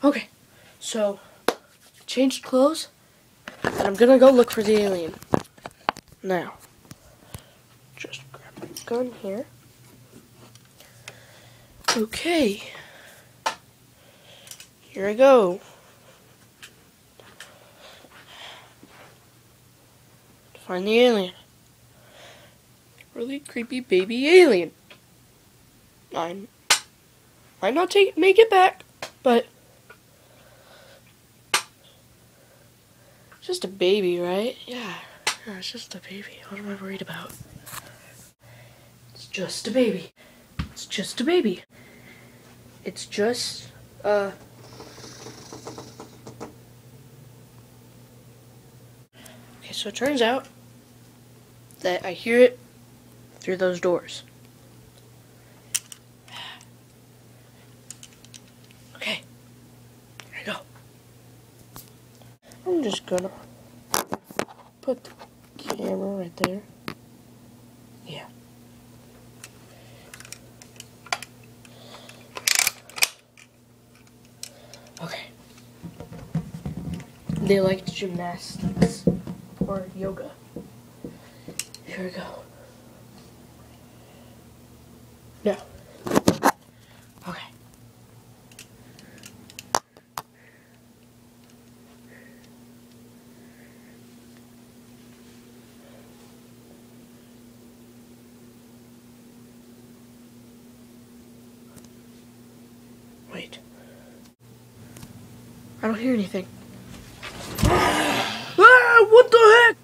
Okay, so changed clothes, and I'm gonna go look for the alien. Now, just grab my gun here. Okay, here I go. To find the alien. Really creepy baby alien. I might not make it back, but just a baby, right? Yeah, it's just a baby. What am I worried about? It's just a baby. It's just a baby. It's just, Okay, so it turns out that I hear it through those doors. Okay, here I go. I'm just gonna put the camera right there. Yeah. Okay. They liked gymnastics or yoga. Here we go. No. Okay. Wait. I don't hear anything. Ah! What the heck?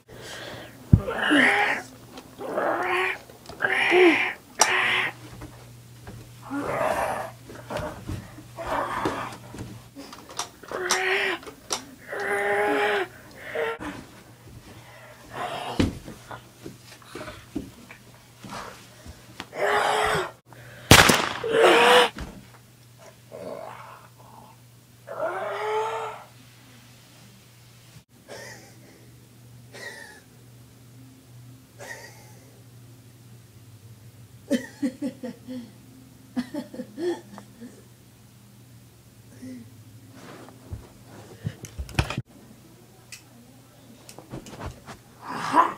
Aha!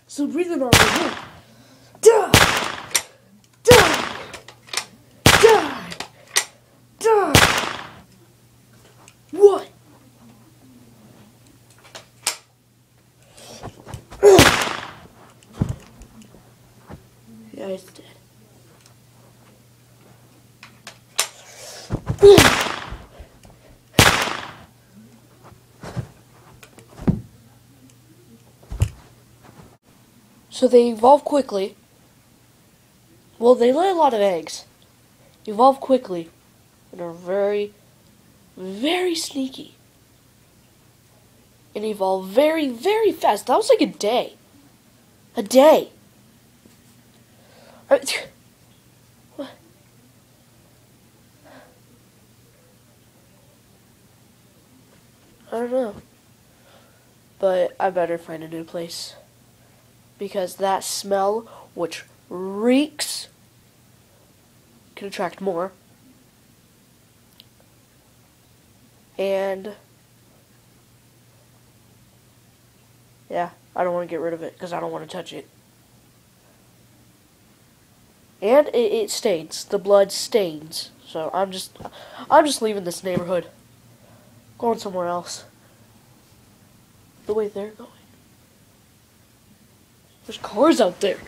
So breathing on the wood. Die! Die! Die! Die! What? Yeah, it's dead. So they evolve quickly. Well, they lay a lot of eggs. Evolve quickly. And are very, very sneaky. And evolve very, very fast. That was like a day. A day. What? I don't know. But I better find a new place. Because that smell, which reeks, can attract more. And yeah, I don't want to get rid of it because I don't want to touch it. And it stains. The blood stains. So I'm just leaving this neighborhood. Going somewhere else. The way they're going. There's cars out there.